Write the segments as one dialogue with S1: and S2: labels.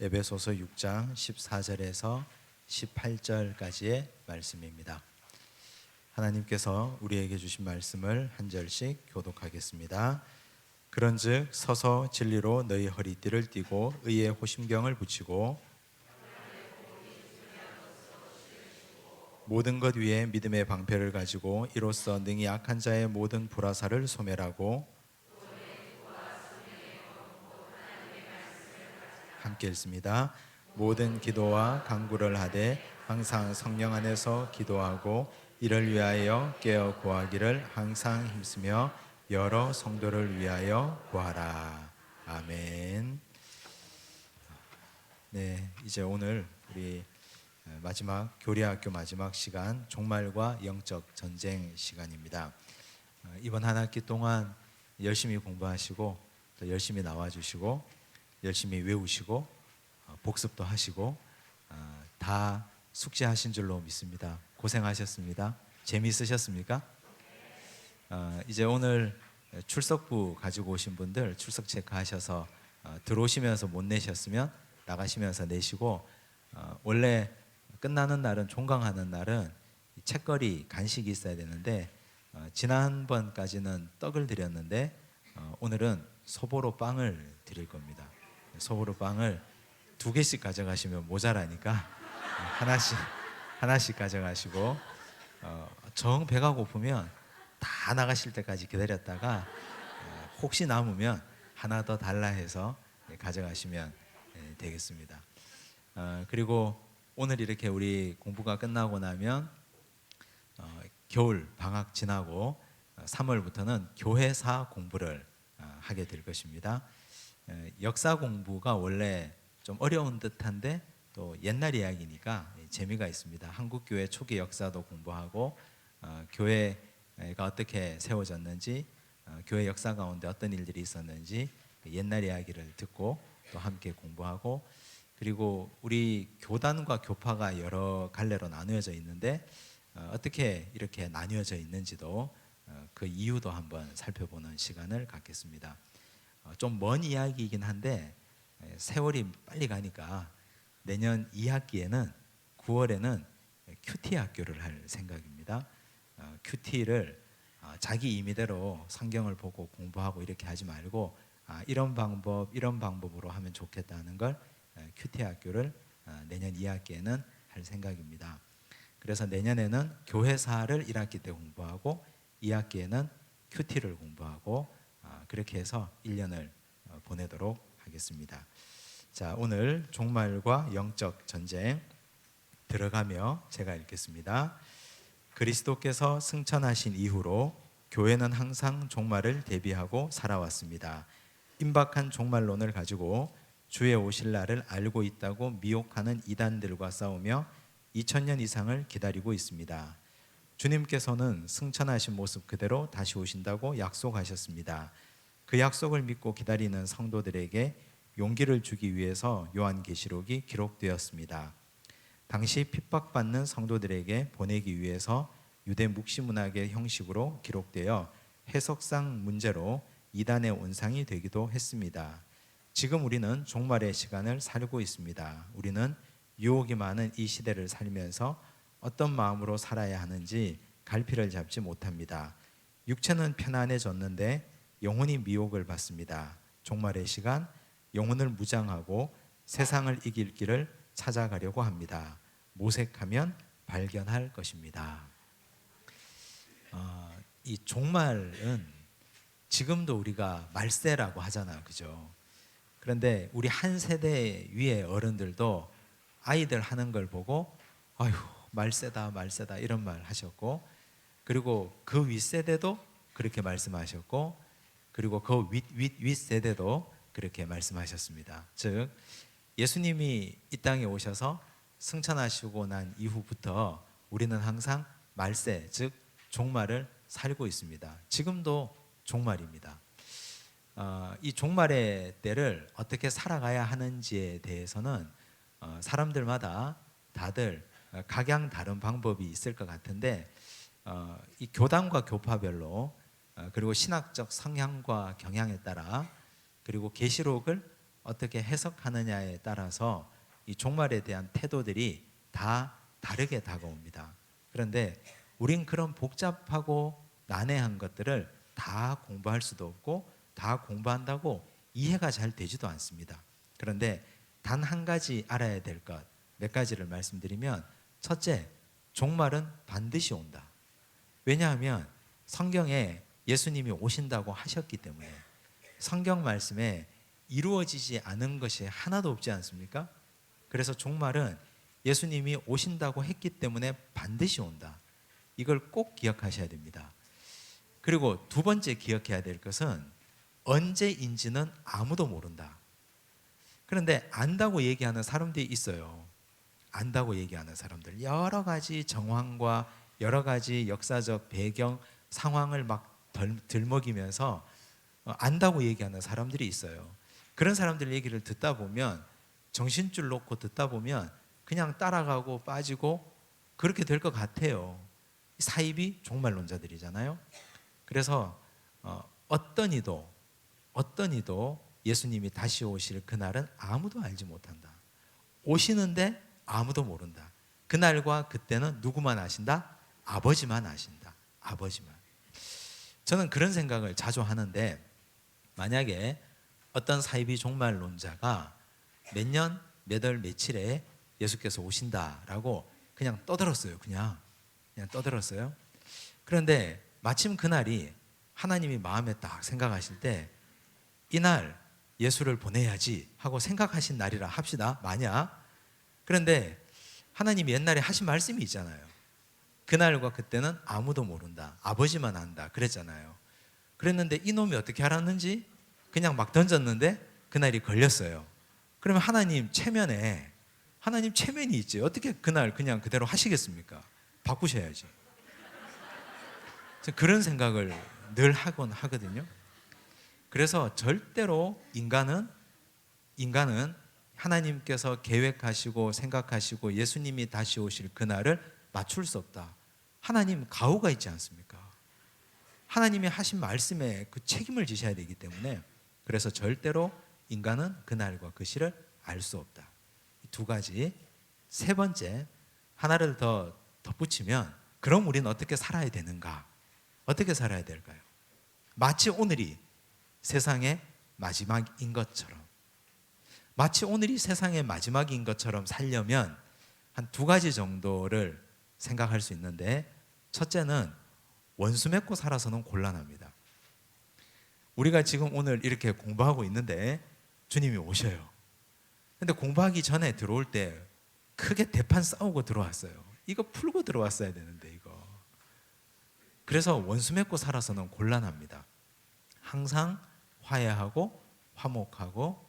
S1: 에베소서 6장 14절에서 18절까지의 말씀입니다. 하나님께서 우리에게 주신 말씀을 한 절씩 교독하겠습니다. 그런즉 서서 진리로 너희 허리띠를 띠고 의의 호심경을 붙이고 모든 것 위에 믿음의 방패를 가지고 이로써 능히 악한 자의 모든 불화살을 소멸하고 함께 읽습니다. 모든 기도와 간구를 하되 항상 성령 안에서 기도하고 이를 위하여 깨어 구하기를 항상 힘쓰며 여러 성도를 위하여 구하라. 아멘. 네, 이제 오늘 우리 마지막 교리학교 마지막 시간 종말과 영적 전쟁 시간입니다. 이번 한 학기 동안 열심히 공부하시고 또 열심히 나와주시고 열심히 외우시고 복습도 하시고 다 숙지하신 줄로 믿습니다. 고생하셨습니다. 재미있으셨습니까? 이제 오늘 출석부 가지고 오신 분들 출석 체크하셔서 들어오시면서 못 내셨으면 나가시면서 내시고 원래 끝나는 날은 종강하는 날은 책거리 간식이 있어야 되는데 지난번까지는 떡을 드렸는데 오늘은 소보로 빵을 드릴 겁니다. 소보로 빵을 2개씩 가져가시면 모자라니까 하나씩 가져가시고 정 배가 고프면 다 나가실 때까지 기다렸다가 혹시 남으면 하나 더 달라 해서 가져가시면 되겠습니다. 그리고 오늘 이렇게 우리 공부가 끝나고 나면 겨울 방학 지나고 3월부터는 교회사 공부를 하게 될 것입니다. 역사 공부가 원래 좀 어려운 듯한데 또 옛날 이야기니까 재미가 있습니다. 한국교회 초기 역사도 공부하고 교회가 어떻게 세워졌는지 교회 역사 가운데 어떤 일들이 있었는지 옛날 이야기를 듣고 또 함께 공부하고 그리고 우리 교단과 교파가 여러 갈래로 나누어져 있는데 어떻게 이렇게 나뉘어져 있는지도 그 이유도 한번 살펴보는 시간을 갖겠습니다. 좀 먼 이야기이긴 한데 세월이 빨리 가니까 내년 2학기에는 9월에는 큐티 학교를 할 생각입니다. 큐티를 자기 임의대로 성경을 보고 공부하고 이렇게 하지 말고 이런 방법으로 하면 좋겠다는 걸 큐티 학교를 내년 2학기에는 할 생각입니다. 그래서 내년에는 교회사를 1학기 때 공부하고 2학기에는 큐티를 공부하고 그렇게 해서 1년을 보내도록 하겠습니다. 자, 오늘 종말과 영적 전쟁 들어가며 제가 읽겠습니다. 그리스도께서 승천하신 이후로 교회는 항상 종말을 대비하고 살아왔습니다. 임박한 종말론을 가지고 주의 오실 날을 알고 있다고 미혹하는 이단들과 싸우며 2000년 이상을 기다리고 있습니다. 주님께서는 승천하신 모습 그대로 다시 오신다고 약속하셨습니다. 그 약속을 믿고 기다리는 성도들에게 용기를 주기 위해서 요한계시록이 기록되었습니다. 당시 핍박받는 성도들에게 보내기 위해서 유대 묵시문학의 형식으로 기록되어 해석상 문제로 이단의 온상이 되기도 했습니다. 지금 우리는 종말의 시간을 살고 있습니다. 우리는 유혹이 많은 이 시대를 살면서 어떤 마음으로 살아야 하는지 갈피를 잡지 못합니다. 육체는 편안해졌는데 영혼이 미혹을 받습니다. 종말의 시간, 영혼을 무장하고 세상을 이길 길을 찾아가려고 합니다. 모색하면 발견할 것입니다. 이 종말은 지금도 우리가 말세라고 하잖아요, 그죠? 그런데 우리 한 세대 위의 어른들도 아이들 하는 걸 보고 아휴 말세다 이런 말 하셨고 그리고 그 윗세대도 그렇게 말씀하셨고 그리고 그 윗세대도 그렇게 말씀하셨습니다. 즉 예수님이 이 땅에 오셔서 승천하시고 난 이후부터 우리는 항상 말세 즉 종말을 살고 있습니다. 지금도 종말입니다. 이 종말의 때를 어떻게 살아가야 하는지에 대해서는 사람들마다 다들 각양 다른 방법이 있을 것 같은데 이 교단과 교파별로 그리고 신학적 성향과 경향에 따라 그리고 계시록을 어떻게 해석하느냐에 따라서 이 종말에 대한 태도들이 다 다르게 다가옵니다. 그런데 우린 그런 복잡하고 난해한 것들을 다 공부할 수도 없고 다 공부한다고 이해가 잘 되지도 않습니다. 그런데 단 한 가지 알아야 될 것, 몇 가지를 말씀드리면, 첫째, 종말은 반드시 온다. 왜냐하면 성경에 예수님이 오신다고 하셨기 때문에. 성경 말씀에 이루어지지 않은 것이 하나도 없지 않습니까? 그래서 종말은 예수님이 오신다고 했기 때문에 반드시 온다. 이걸 꼭 기억하셔야 됩니다. 그리고 두 번째 기억해야 될 것은 언제인지는 아무도 모른다. 그런데 안다고 얘기하는 사람들이 있어요. 안다고 얘기하는 사람들, 여러 가지 정황과 여러 가지 역사적 배경 상황을 막 들먹이면서 안다고 얘기하는 사람들이 있어요. 그런 사람들 얘기를 듣다 보면, 정신줄 놓고 듣다 보면 그냥 따라가고 빠지고 그렇게 될 것 같아요. 사입이 종말론자들이잖아요. 그래서 어떤 이도 예수님이 다시 오실 그날은 아무도 알지 못한다. 오시는데 아무도 모른다. 그날과 그때는 누구만 아신다? 아버지만 아신다. 아버지만. 저는 그런 생각을 자주 하는데, 만약에 어떤 사이비 종말론자가 몇 년, 몇 월, 며칠에 예수께서 오신다라고 그냥 떠들었어요. 그냥 떠들었어요. 그런데 마침 그날이 하나님이 마음에 딱 생각하실 때, 이날 예수를 보내야지 하고 생각하신 날이라 합시다. 만약. 그런데 하나님이 옛날에 하신 말씀이 있잖아요. 그날과 그때는 아무도 모른다. 아버지만 안다. 그랬잖아요. 그랬는데 이놈이 어떻게 알았는지 그냥 막 던졌는데 그날이 걸렸어요. 그러면 하나님 체면이 있지. 어떻게 그날 그냥 그대로 하시겠습니까? 바꾸셔야지. 그런 생각을 늘 하곤 하거든요. 그래서 절대로 인간은 하나님께서 계획하시고 생각하시고 예수님이 다시 오실 그날을 맞출 수 없다. 하나님 가오가 있지 않습니까? 하나님이 하신 말씀에 그 책임을 지셔야 되기 때문에, 그래서 절대로 인간은 그날과 그 시를 알 수 없다. 두 가지. 세 번째, 하나를 더 덧붙이면, 그럼 우리는 어떻게 살아야 되는가? 어떻게 살아야 될까요? 마치 오늘이 세상의 마지막인 것처럼, 살려면 한 두 가지 정도를 생각할 수 있는데, 첫째는 원수 맺고 살아서는 곤란합니다. 우리가 지금 오늘 이렇게 공부하고 있는데 주님이 오셔요. 근데 공부하기 전에 들어올 때 크게 대판 싸우고 들어왔어요. 이거 풀고 들어왔어야 되는데 이거. 그래서 원수 맺고 살아서는 곤란합니다. 항상 화해하고 화목하고,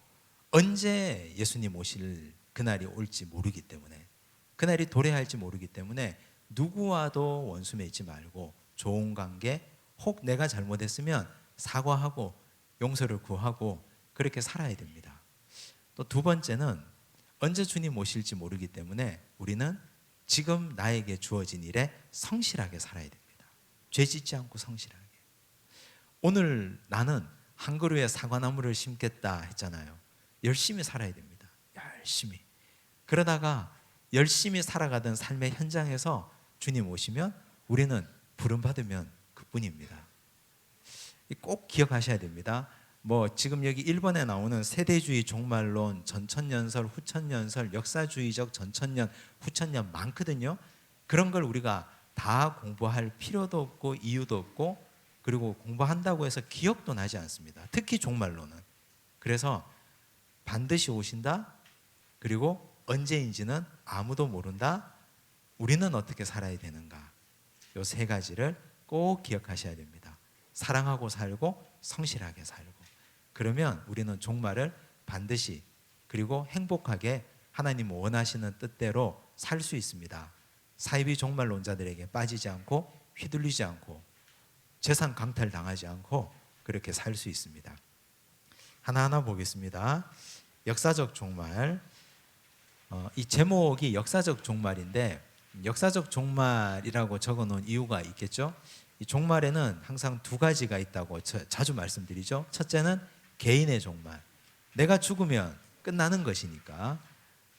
S1: 언제 예수님 오실 그날이 올지 모르기 때문에, 그날이 도래할지 모르기 때문에 누구와도 원수 맺지 말고 좋은 관계, 혹 내가 잘못했으면 사과하고 용서를 구하고 그렇게 살아야 됩니다. 또 두 번째는 언제 주님 오실지 모르기 때문에 우리는 지금 나에게 주어진 일에 성실하게 살아야 됩니다. 죄 짓지 않고 성실하게. 오늘 나는 한 그루의 사과나무를 심겠다 했잖아요. 열심히 살아야 됩니다. 열심히. 그러다가 열심히 살아가던 삶의 현장에서 주님 오시면 우리는 부름받으면 그뿐입니다. 꼭 기억하셔야 됩니다. 지금 여기 1번에 나오는 세대주의 종말론, 전천년설, 후천년설, 역사주의적 전천년, 후천년 많거든요. 그런 걸 우리가 다 공부할 필요도 없고 이유도 없고, 그리고 공부한다고 해서 기억도 나지 않습니다. 특히 종말론은. 그래서 반드시 오신다. 그리고 언제인지는 아무도 모른다. 우리는 어떻게 살아야 되는가? 이 세 가지를 꼭 기억하셔야 됩니다. 사랑하고 살고 성실하게 살고. 그러면 우리는 종말을 반드시, 그리고 행복하게 하나님 원하시는 뜻대로 살 수 있습니다. 사이비 종말론자들에게 빠지지 않고 휘둘리지 않고 재산 강탈 당하지 않고 그렇게 살 수 있습니다. 하나하나 보겠습니다. 역사적 종말. 이 제목이 역사적 종말인데, 역사적 종말이라고 적어놓은 이유가 있겠죠. 이 종말에는 항상 두 가지가 있다고 자주 말씀드리죠. 첫째는 개인의 종말, 내가 죽으면 끝나는 것이니까.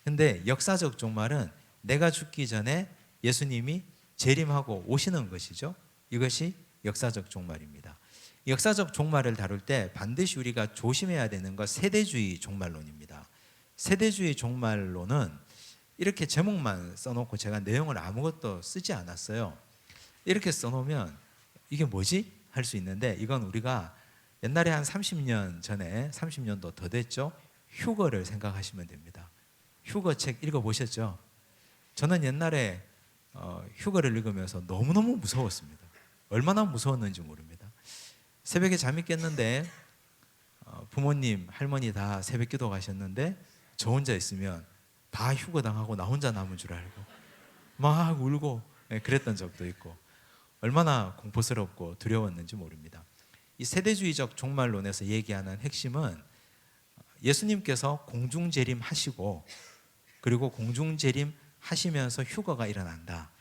S1: 근데 역사적 종말은 내가 죽기 전에 예수님이 재림하고 오시는 것이죠. 이것이 역사적 종말입니다. 역사적 종말을 다룰 때 반드시 우리가 조심해야 되는 것, 세대주의 종말론입니다. 세대주의 종말론은 이렇게 제목만 써놓고 제가 내용을 아무것도 쓰지 않았어요. 이렇게 써놓으면 이게 뭐지? 할 수 있는데, 이건 우리가 옛날에 한 30년 전에, 30년도 더 됐죠? 휴거를 생각하시면 됩니다. 휴거 책 읽어보셨죠? 저는 옛날에 휴거를 읽으면서 너무너무 무서웠습니다. 얼마나 무서웠는지 모릅니다. 새벽에 잠이 깼는데 부모님, 할머니 다 새벽 기도 가셨는데 저 혼자 있으면 다 휴거당하고 나 혼자 남은 줄 알고 막 울고 그랬던 적도 있고, 얼마나 공포스럽고 두려웠는지 모릅니다. 이 세대주의적 종말론에서 얘기하는 핵심은 예수님께서 공중재림 하시고, 그리고 공중재림 하시면서 휴거가 일어난다.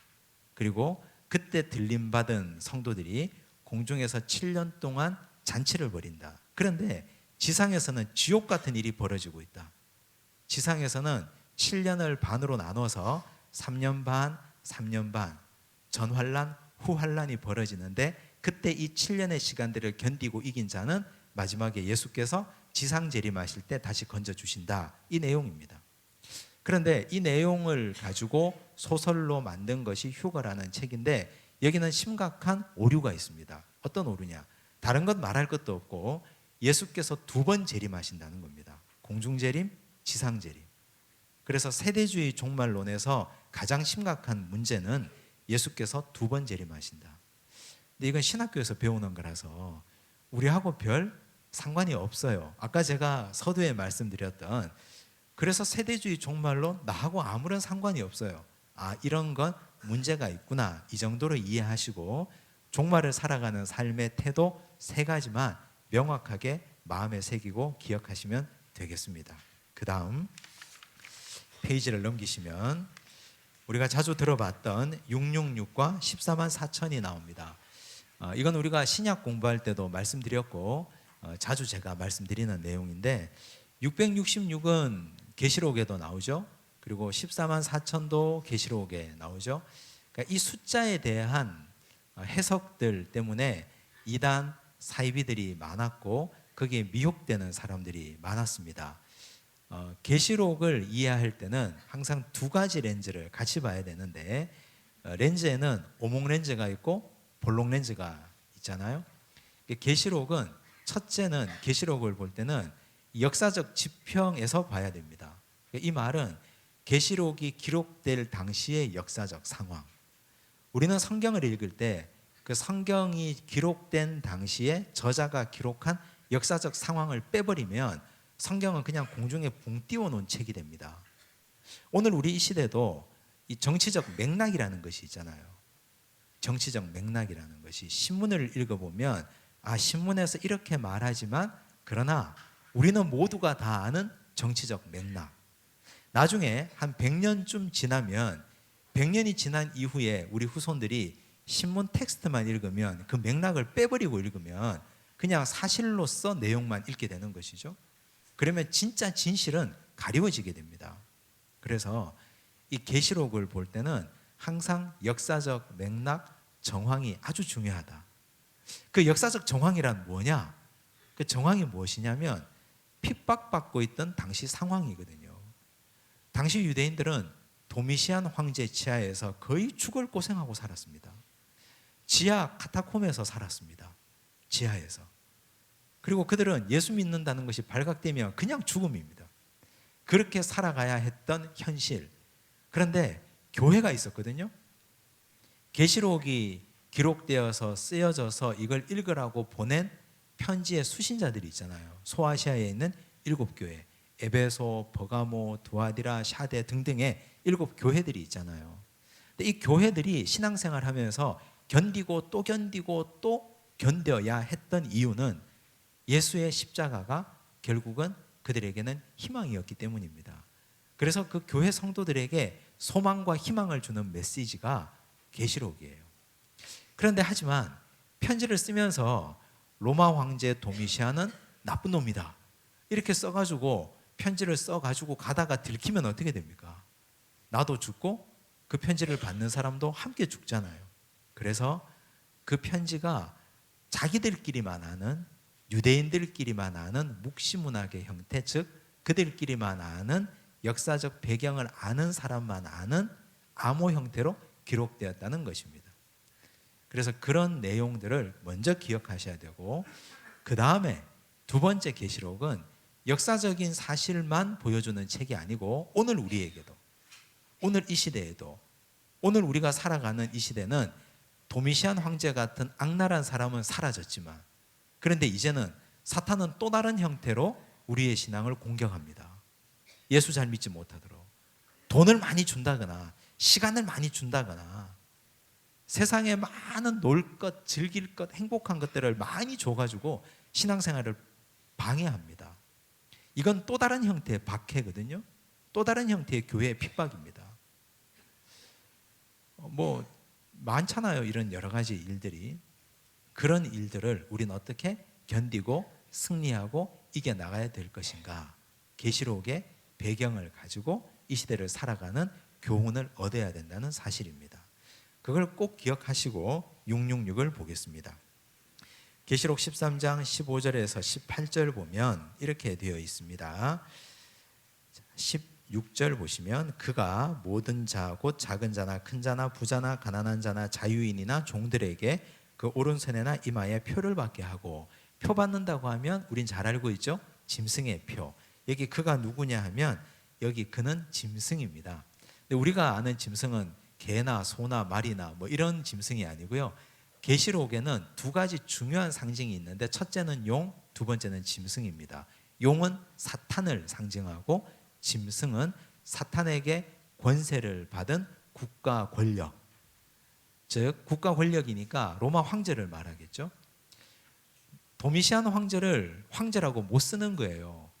S1: 그리고 그때 들림받은 성도들이 공중에서 7년 동안 잔치를 벌인다. 그런데 지상에서는 지옥 같은 일이 벌어지고 있다. 지상에서는 7년을 반으로 나눠서 3년 반, 3년 반, 전환란, 후환란이 벌어지는데, 그때 이 7년의 시간들을 견디고 이긴 자는 마지막에 예수께서 지상 재림하실 때 다시 건져주신다. 이 내용입니다. 그런데 이 내용을 가지고 소설로 만든 것이 휴거라는 책인데, 여기는 심각한 오류가 있습니다. 어떤 오류냐? 다른 것 말할 것도 없고 예수께서 2번 재림하신다는 겁니다. 공중재림, 지상재림. 그래서 세대주의 종말론에서 가장 심각한 문제는 예수께서 2번 재림하신다. 근데 이건 신학교에서 배우는 거라서 우리하고 별 상관이 없어요. 아까 제가 서두에 말씀드렸던, 그래서 세대주의 종말론 나하고 아무런 상관이 없어요. 아, 이런 건 문제가 있구나, 이 정도로 이해하시고 종말을 살아가는 삶의 태도 3가지만 명확하게 마음에 새기고 기억하시면 되겠습니다. 그 다음 페이지를 넘기시면 우리가 자주 들어봤던 666과 14만 4천이 나옵니다. 이건 우리가 신약 공부할 때도 말씀드렸고 자주 제가 말씀드리는 내용인데, 666은 계시록에도 나오죠. 그리고 14만 4천도 계시록에 나오죠. 그러니까 이 숫자에 대한 해석들 때문에 이단 사이비들이 많았고 거기에 미혹되는 사람들이 많았습니다. 계시록을 이해할 때는 항상 2가지 렌즈를 같이 봐야 되는데, 렌즈에는 오목 렌즈가 있고 볼록 렌즈가 있잖아요. 계시록은, 첫째는 계시록을 볼 때는 역사적 지평에서 봐야 됩니다. 이 말은 계시록이 기록될 당시의 역사적 상황. 우리는 성경을 읽을 때 그 성경이 기록된 당시에 저자가 기록한 역사적 상황을 빼버리면 성경은 그냥 공중에 붕 띄워놓은 책이 됩니다. 오늘 우리 이 시대도 이 정치적 맥락이라는 것이 있잖아요. 정치적 맥락이라는 것이, 신문을 읽어보면 아, 신문에서 이렇게 말하지만 그러나 우리는 모두가 다 아는 정치적 맥락. 나중에 한 100년쯤 지나면, 100년이 지난 이후에 우리 후손들이 신문 텍스트만 읽으면, 그 맥락을 빼버리고 읽으면 그냥 사실로서 내용만 읽게 되는 것이죠. 그러면 진짜 진실은 가리워지게 됩니다. 그래서 이 계시록을 볼 때는 항상 역사적 맥락, 정황이 아주 중요하다. 그 역사적 정황이란 뭐냐? 그 정황이 무엇이냐면 핍박받고 있던 당시 상황이거든요. 당시 유대인들은 도미시안 황제 지하에서 거의 죽을 고생하고 살았습니다. 지하 카타콤에서 살았습니다. 지하에서. 그리고 그들은 예수 믿는다는 것이 발각되면 그냥 죽음입니다. 그렇게 살아가야 했던 현실. 그런데 교회가 있었거든요. 계시록이 기록되어서 쓰여져서 이걸 읽으라고 보낸 편지의 수신자들이 있잖아요. 소아시아에 있는 7교회, 에베소, 버가모, 두아디라, 샤데 등등의 7교회들이 있잖아요. 근데 이 교회들이 신앙생활 하면서 견디고 또 견디고 또 견뎌야 했던 이유는 예수의 십자가가 결국은 그들에게는 희망이었기 때문입니다. 그래서 그 교회 성도들에게 소망과 희망을 주는 메시지가 계시록이에요. 그런데 하지만 편지를 쓰면서 로마 황제 도미시안은 나쁜 놈이다, 이렇게 써가지고 편지를 써가지고 가다가 들키면 어떻게 됩니까? 나도 죽고 그 편지를 받는 사람도 함께 죽잖아요. 그래서 그 편지가 자기들끼리만 아는, 유대인들끼리만 아는 묵시문학의 형태, 즉 그들끼리만 아는 역사적 배경을 아는 사람만 아는 암호 형태로 기록되었다는 것입니다. 그래서 그런 내용들을 먼저 기억하셔야 되고, 그 다음에 두 번째 계시록은 역사적인 사실만 보여주는 책이 아니고, 오늘 우리에게도, 오늘 이 시대에도, 오늘 우리가 살아가는 이 시대는 도미시안 황제 같은 악랄한 사람은 사라졌지만, 그런데 이제는 사탄은 또 다른 형태로 우리의 신앙을 공격합니다. 예수 잘 믿지 못하도록 돈을 많이 준다거나 시간을 많이 준다거나 세상에 많은 놀 것, 즐길 것, 행복한 것들을 많이 줘가지고 신앙생활을 방해합니다. 이건 또 다른 형태의 박해거든요. 또 다른 형태의 교회의 핍박입니다. 뭐 많잖아요, 이런 여러 가지 일들이. 그런 일들을 우리는 어떻게 견디고 승리하고 이겨나가야 될 것인가? 계시록의 배경을 가지고 이 시대를 살아가는 교훈을 얻어야 된다는 사실입니다. 그걸 꼭 기억하시고 666을 보겠습니다. 계시록 13장 15절에서 18절 보면 이렇게 되어 있습니다. 16절 보시면 그가 모든 자 곧 작은 자나 큰 자나 부자나 가난한 자나 자유인이나 종들에게 그 오른손에나 이마에 표를 받게 하고, 표 받는다고 하면 우린 잘 알고 있죠? 짐승의 표. 여기 그가 누구냐 하면 여기 그는 짐승입니다. 근데 우리가 아는 짐승은 개나 소나 말이나 뭐 이런 짐승이 아니고요. 계시록에는 두 가지 중요한 상징이 있는데, 첫째는 용, 두 번째는 짐승입니다. 용은 사탄을 상징하고 짐승은 사탄에게 권세를 받은 국가 권력, 즉 국가 권력이니까 로마 황제를 말하겠죠. 도미시안 황제를 황제라고 못 쓰는 거예요.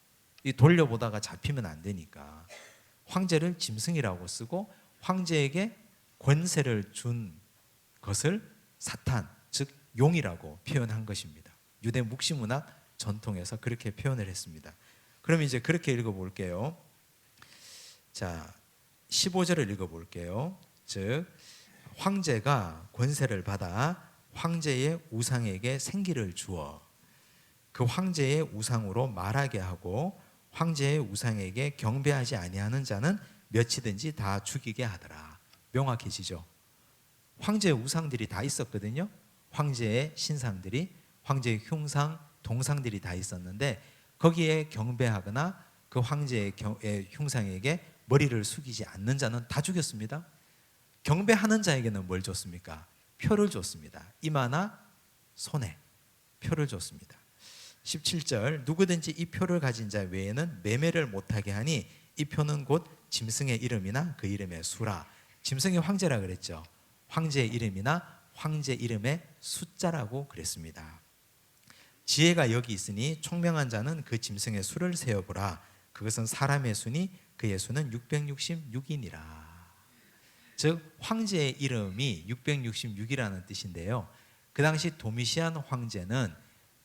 S1: 이 돌려보다가 잡히면 안 되니까 황제를 짐승이라고 쓰고, 황제에게 권세를 준 것을 사탄, 즉 용이라고 표현한 것입니다. 유대 묵시문학 전통에서 그렇게 표현을 했습니다. 그럼 이제 그렇게 읽어볼게요. 자, 15절을 읽어볼게요. 즉 황제가 권세를 받아 황제의 우상에게 생기를 주어 그 황제의 우상으로 말하게 하고 황제의 우상에게 경배하지 아니하는 자는 몇이든지 다 죽이게 하더라. 명확해지죠? 황제의 우상들이 다 있었거든요. 황제의 신상들이, 황제의 흉상, 동상들이 다 있었는데 거기에 경배하거나 그 황제의 흉상에게 머리를 숙이지 않는 자는 다 죽였습니다. 경배하는 자에게는 뭘 줬습니까? 표를 줬습니다. 이마나 손에 표를 줬습니다. 17절 누구든지 이 표를 가진 자 외에는 매매를 못하게 하니 이 표는 곧 짐승의 이름이나 그 이름의 수라. 짐승의 황제라 그랬죠. 황제의 이름이나 황제 이름의 숫자라고 그랬습니다. 지혜가 여기 있으니 총명한 자는 그 짐승의 수를 세어보라. 그것은 사람의 수니 그의 수는 666이니라. 즉 황제의 이름이 666이라는 뜻인데요. 그 당시 도미시안 황제는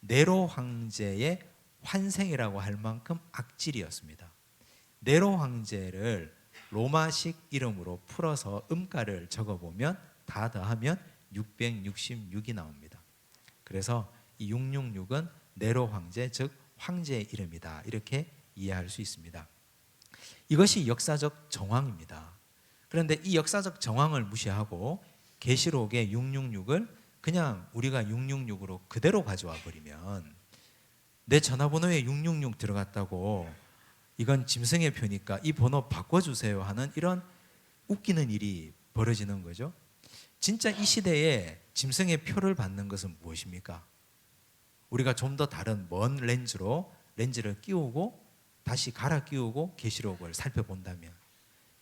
S1: 네로 황제의 환생이라고 할 만큼 악질이었습니다. 네로 황제를 로마식 이름으로 풀어서 음가를 적어보면 다 더하면 666이 나옵니다. 그래서 이 666은 네로 황제, 즉 황제의 이름이다, 이렇게 이해할 수 있습니다. 이것이 역사적 정황입니다. 그런데 이 역사적 정황을 무시하고 계시록의 666을 그냥 우리가 666으로 그대로 가져와 버리면, 내 전화번호에 666 들어갔다고 이건 짐승의 표니까 이 번호 바꿔주세요 하는 이런 웃기는 일이 벌어지는 거죠. 진짜 이 시대에 짐승의 표를 받는 것은 무엇입니까? 우리가 좀 더 다른 먼 렌즈를 끼우고 다시 갈아 끼우고 계시록을 살펴본다면,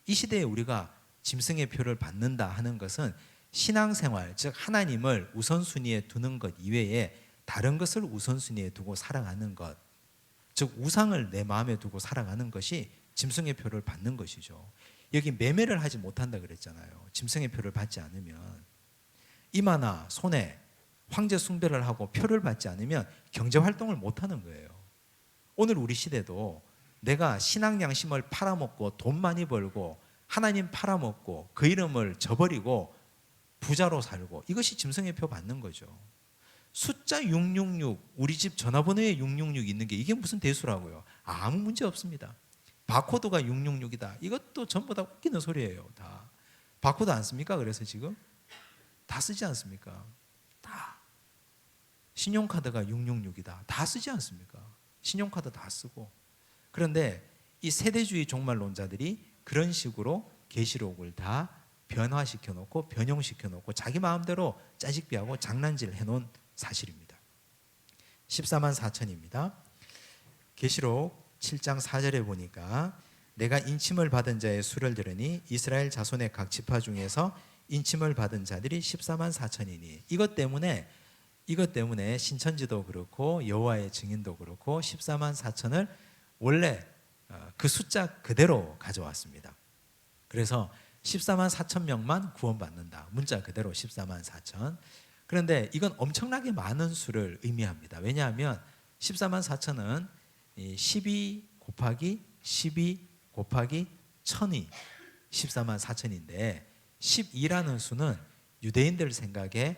S1: 이 시대에 우리가 짐승의 표를 받는다 하는 것은 신앙생활, 즉 하나님을 우선순위에 두는 것 이외에 다른 것을 우선순위에 두고 살아가는 것, 즉 우상을 내 마음에 두고 살아가는 것이 짐승의 표를 받는 것이죠. 여기 매매를 하지 못한다 그랬잖아요. 짐승의 표를 받지 않으면. 이마나 손에 황제 숭배를 하고 표를 받지 않으면 경제활동을 못하는 거예요. 오늘 우리 시대도 내가 신앙 양심을 팔아먹고 돈 많이 벌고 하나님 팔아먹고 그 이름을 저버리고 부자로 살고, 이것이 짐승의 표 받는 거죠. 숫자 666, 우리 집 전화번호에 666 있는 게 이게 무슨 대수라고요? 아무 문제 없습니다. 바코드가 666이다. 이것도 전부 다 웃기는 소리예요. 다 바코드 안 씁니까? 그래서 지금 다 쓰지 않습니까? 다 신용카드가 666이다. 다 쓰지 않습니까? 신용카드 다 쓰고. 그런데 이 세대주의 종말론자들이 그런 식으로 계시록을 다 변화시켜 놓고 변형시켜 놓고 자기 마음대로 짜집기하고 장난질 해놓은 사실입니다. 14만 4천입니다. 계시록 7장 4절에 보니까 내가 인침을 받은 자의 수를 들으니 이스라엘 자손의 각 지파 중에서 인침을 받은 자들이 14만 4천이니, 이것 때문에 신천지도 그렇고 여호와의 증인도 그렇고 14만 4천을 원래 그 숫자 그대로 가져왔습니다. 그래서 14만 4천 명만 구원받는다. 문자 그대로 14만 4천. 그런데 이건 엄청나게 많은 수를 의미합니다. 왜냐하면 14만 4천은 12 곱하기 12 곱하기 1000이 14만 4천인데 12라는 수는 유대인들 생각에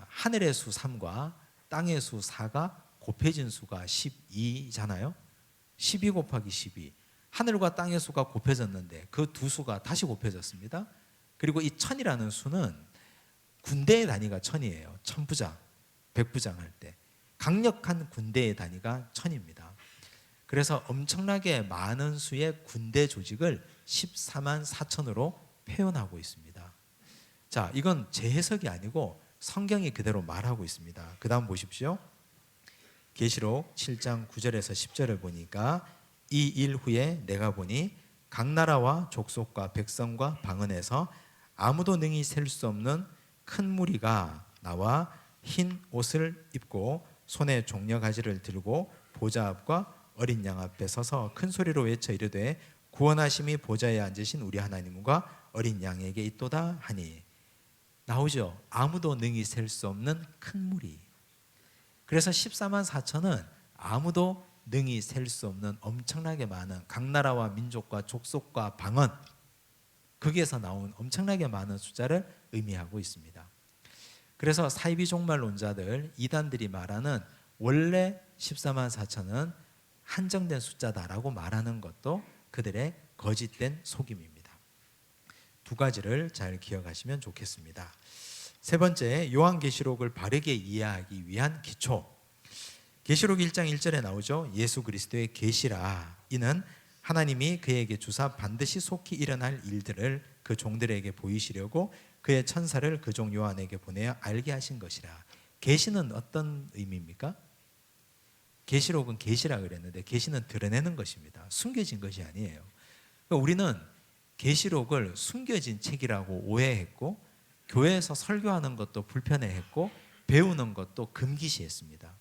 S1: 하늘의 수 3과 땅의 수 4가 곱해진 수가 12잖아요. 12 곱하기 12. 하늘과 땅의 수가 곱해졌는데 그 두 수가 다시 곱해졌습니다. 그리고 이 1000이라는 수는 군대의 단위가 1000이에요. 1000부장, 100부장 할 때 강력한 군대의 단위가 1000입니다. 그래서 엄청나게 많은 수의 군대 조직을 14만 4천으로 표현하고 있습니다. 자, 이건 제 해석이 아니고 성경이 그대로 말하고 있습니다. 그 다음 보십시오. 계시록 7장 9절에서 10절을 보니까 이 일 후에 내가 보니 각 나라와 족속과 백성과 방언에서 아무도 능히 셀 수 없는 큰 무리가 나와 흰 옷을 입고 손에 종려가지를 들고 보좌 앞과 어린 양 앞에 서서 큰 소리로 외쳐 이르되 구원하심이 보좌에 앉으신 우리 하나님과 어린 양에게 있도다 하니. 나오죠. 아무도 능히 셀 수 없는 큰 무리. 그래서 14만 4천은 아무도 능히 셀 수 없는 엄청나게 많은 각 나라와 민족과 족속과 방언, 거기에서 나온 엄청나게 많은 숫자를 의미하고 있습니다. 그래서 사이비 종말론자들, 이단들이 말하는 원래 14만 4천은 한정된 숫자다라고 말하는 것도 그들의 거짓된 속임입니다. 두 가지를 잘 기억하시면 좋겠습니다. 세 번째, 요한계시록을 바르게 이해하기 위한 기초. 계시록 1장 1절에 나오죠. 예수 그리스도의 계시라. 이는 하나님이 그에게 주사 반드시 속히 일어날 일들을 그 종들에게 보이시려고 그의 천사를 그 종 요한에게 보내어 알게 하신 것이라. 계시는 어떤 의미입니까? 계시록은 계시라 그랬는데 계시는 드러내는 것입니다. 숨겨진 것이 아니에요. 그러니까 우리는 계시록을 숨겨진 책이라고 오해했고 교회에서 설교하는 것도 불편해했고 배우는 것도 금기시했습니다.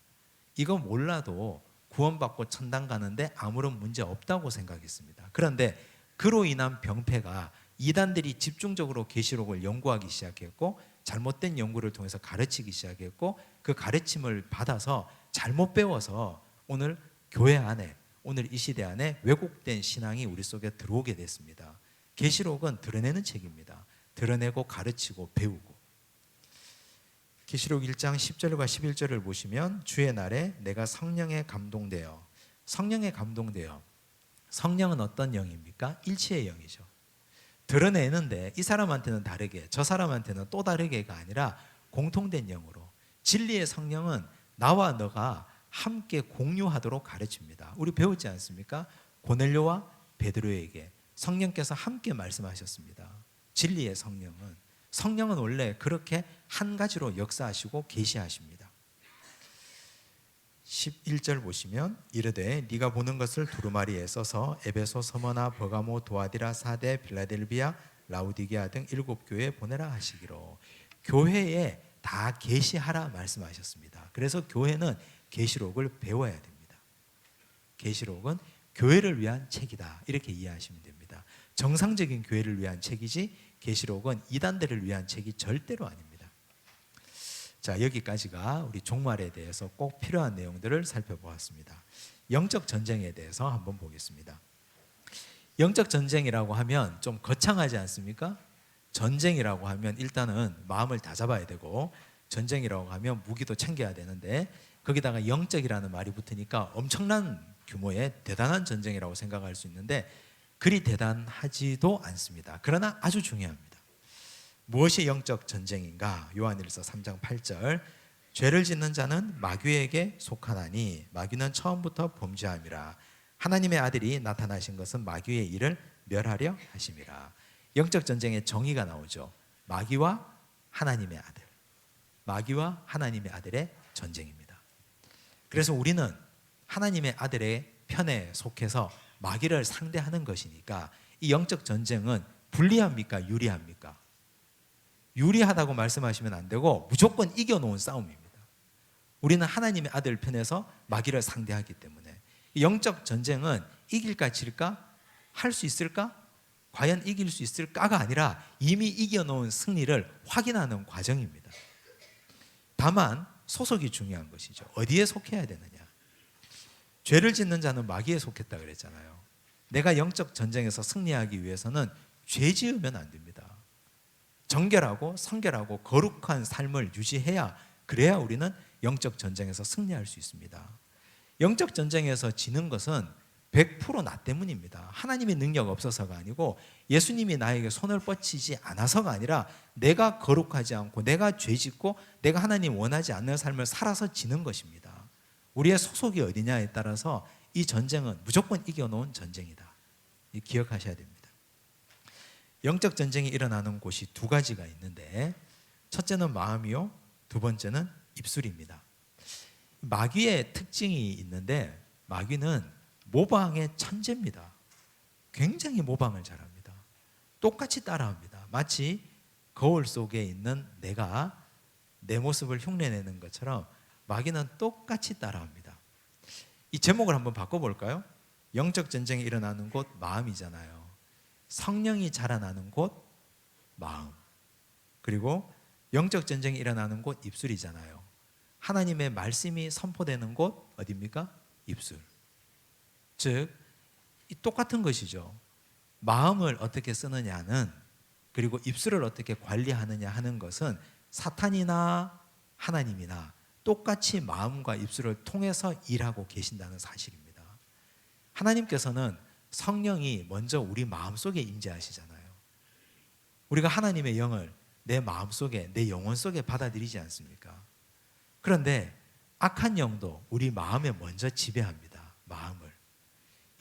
S1: 이거 몰라도 구원받고 천당 가는데 아무런 문제 없다고 생각했습니다. 그런데 그로 인한 병폐가 이단들이 집중적으로 계시록을 연구하기 시작했고 잘못된 연구를 통해서 가르치기 시작했고 그 가르침을 받아서 잘못 배워서 오늘 교회 안에, 오늘 이 시대 안에 왜곡된 신앙이 우리 속에 들어오게 됐습니다. 계시록은 드러내는 책입니다. 드러내고 가르치고 배우고. 계시록 1장 10절과 11절을 보시면 주의 날에 내가 성령에 감동되어. 성령은 어떤 영입니까? 일치의 영이죠. 드러내는데 이 사람한테는 다르게 저 사람한테는 또 다르게가 아니라 공통된 영으로. 진리의 성령은 나와 너가 함께 공유하도록 가르칩니다. 우리 배우지 않습니까? 고넬료와 베드로에게 성령께서 함께 말씀하셨습니다. 진리의 성령은 원래 그렇게 한 가지로 역사하시고 계시하십니다. 11절 보시면 이르되 네가 보는 것을 두루마리에 써서 에베소, 서머나, 버가모, 도아디라, 사데, 빌라델비아, 라우디게아 등 7교회에 보내라 하시기로. 교회에 다 계시하라 말씀하셨습니다. 그래서 교회는 계시록을 배워야 됩니다. 계시록은 교회를 위한 책이다, 이렇게 이해하시면 됩니다. 정상적인 교회를 위한 책이지 계시록은 이단들을 위한 책이 절대로 아닙니다. 자, 여기까지가 우리 종말에 대해서 꼭 필요한 내용들을 살펴보았습니다. 영적 전쟁에 대해서 한번 보겠습니다. 영적 전쟁이라고 하면 좀 거창하지 않습니까? 전쟁이라고 하면 일단은 마음을 다잡아야 되고, 전쟁이라고 하면 무기도 챙겨야 되는데, 거기다가 영적이라는 말이 붙으니까 엄청난 규모의 대단한 전쟁이라고 생각할 수 있는데, 그리 대단하지도 않습니다. 그러나 아주 중요합니다. 무엇이 영적 전쟁인가? 요한일서 3장 8절, 죄를 짓는 자는 마귀에게 속하나니 마귀는 처음부터 범죄함이라. 하나님의 아들이 나타나신 것은 마귀의 일을 멸하려 하심이라. 영적 전쟁의 정의가 나오죠. 마귀와 하나님의 아들, 마귀와 하나님의 아들의 전쟁입니다. 그래서 우리는 하나님의 아들의 편에 속해서 마귀를 상대하는 것이니까, 이 영적 전쟁은 불리합니까? 유리합니까? 유리하다고 말씀하시면 안 되고 무조건 이겨놓은 싸움입니다. 우리는 하나님의 아들 편에서 마귀를 상대하기 때문에 영적 전쟁은 이길까 질까? 할 수 있을까? 과연 이길 수 있을까가 아니라 이미 이겨놓은 승리를 확인하는 과정입니다. 다만 소속이 중요한 것이죠. 어디에 속해야 되느냐. 죄를 짓는 자는 마귀에 속했다 그랬잖아요. 내가 영적 전쟁에서 승리하기 위해서는 죄 지으면 안 됩니다. 정결하고 성결하고 거룩한 삶을 유지해야, 그래야 우리는 영적 전쟁에서 승리할 수 있습니다. 영적 전쟁에서 지는 것은 100% 나 때문입니다. 하나님의 능력 없어서가 아니고, 예수님이 나에게 손을 뻗치지 않아서가 아니라, 내가 거룩하지 않고 내가 죄짓고 내가 하나님 원하지 않는 삶을 살아서 지는 것입니다. 우리의 소속이 어디냐에 따라서 이 전쟁은 무조건 이겨놓은 전쟁이다. 기억하셔야 됩니다. 영적 전쟁이 일어나는 곳이 두 가지가 있는데, 첫째는 마음이요, 두 번째는 입술입니다. 마귀의 특징이 있는데, 마귀는 모방의 천재입니다. 굉장히 모방을 잘합니다. 똑같이 따라합니다. 마치 거울 속에 있는 내가 내 모습을 흉내내는 것처럼 마귀는 똑같이 따라합니다. 이 제목을 한번 바꿔볼까요? 영적 전쟁이 일어나는 곳 마음이잖아요. 성령이 자라나는 곳 마음, 그리고 영적 전쟁이 일어나는 곳 입술이잖아요. 하나님의 말씀이 선포되는 곳 어디입니까? 입술. 즉, 이 똑같은 것이죠. 마음을 어떻게 쓰느냐는, 그리고 입술을 어떻게 관리하느냐 하는 것은 사탄이나 하나님이나 똑같이 마음과 입술을 통해서 일하고 계신다는 사실입니다. 하나님께서는 성령이 먼저 우리 마음속에 임재하시잖아요. 우리가 하나님의 영을 내 마음속에, 내 영혼 속에 받아들이지 않습니까? 그런데 악한 영도 우리 마음에 먼저 지배합니다. 마음을.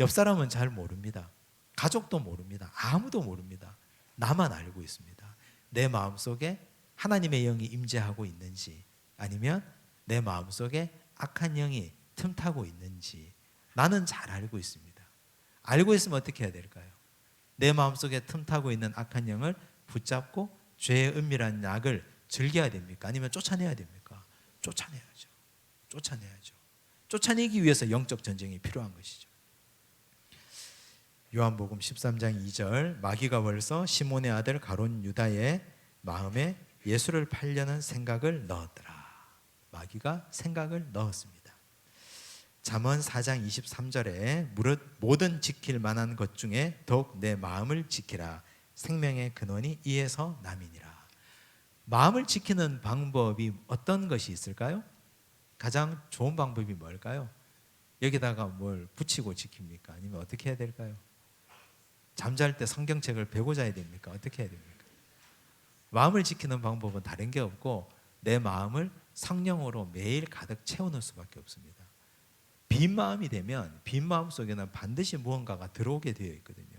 S1: 옆 사람은 잘 모릅니다. 가족도 모릅니다. 아무도 모릅니다. 나만 알고 있습니다. 내 마음속에 하나님의 영이 임재하고 있는지, 아니면 내 마음속에 악한 영이 틈타고 있는지 나는 잘 알고 있습니다. 알고 있으면 어떻게 해야 될까요? 내 마음속에 틈타고 있는 악한 영을 붙잡고 죄의 은밀한 약을 즐겨야 됩니까? 아니면 쫓아내야 됩니까? 쫓아내야죠. 쫓아내야죠. 쫓아내기 위해서 영적 전쟁이 필요한 것이죠. 요한복음 13장 2절, 마귀가 벌써 시몬의 아들 가룟 유다의 마음에 예수를 팔려는 생각을 넣었더라. 마귀가 생각을 넣었습니다. 잠언 4장 23절에 무릇 모든 지킬 만한 것 중에 더욱 내 마음을 지키라. 생명의 근원이 이에서 남이니라. 마음을 지키는 방법이 어떤 것이 있을까요? 가장 좋은 방법이 뭘까요? 여기다가 뭘 붙이고 지킵니까? 아니면 어떻게 해야 될까요? 잠잘 때 성경책을 베고 자야 됩니까? 어떻게 해야 됩니까? 마음을 지키는 방법은 다른 게 없고, 내 마음을 성령으로 매일 가득 채우는 수밖에 없습니다. 빈 마음이 되면 빈 마음 속에는 반드시 무언가가 들어오게 되어 있거든요.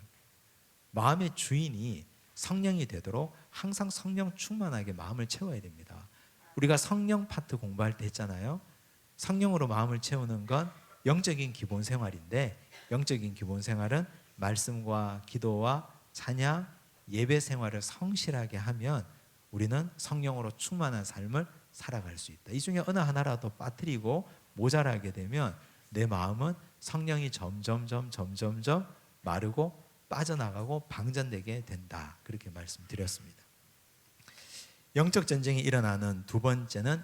S1: 마음의 주인이 성령이 되도록 항상 성령 충만하게 마음을 채워야 됩니다. 우리가 성령 파트 공부할 때 했잖아요. 성령으로 마음을 채우는 건 영적인 기본 생활인데, 영적인 기본 생활은 말씀과 기도와 찬양, 예배 생활을 성실하게 하면 우리는 성령으로 충만한 삶을 살아갈 수 있다. 이 중에 어느 하나라도 빠뜨리고 모자라게 되면 내 마음은 성령이 점점점 마르고 빠져나가고 방전되게 된다. 그렇게 말씀드렸습니다. 영적 전쟁이 일어나는 두 번째는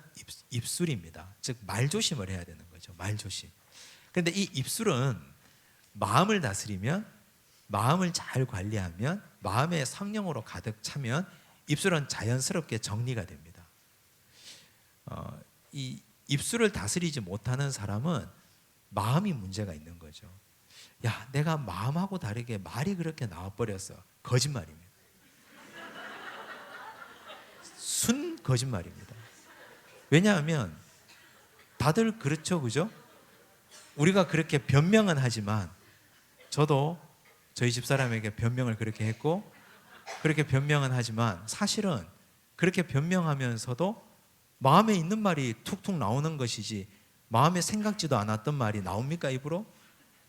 S1: 입술입니다. 즉 말조심을 해야 되는 거죠. 말조심. 그런데 이 입술은 마음을 다스리면, 마음을 잘 관리하면, 마음의 성령으로 가득 차면 입술은 자연스럽게 정리가 됩니다. 이 입술을 다스리지 못하는 사람은 마음이 문제가 있는 거죠. 야, 내가 마음하고 다르게 말이 그렇게 나와버렸어. 거짓말입니다. 순 거짓말입니다. 왜냐하면 다들 그렇죠, 그죠? 우리가 그렇게 변명은 하지만, 저도 저희 집사람에게 변명을 그렇게 했고, 그렇게 변명은 하지만 사실은 그렇게 변명하면서도 마음에 있는 말이 툭툭 나오는 것이지, 마음에 생각지도 않았던 말이 나옵니까, 입으로?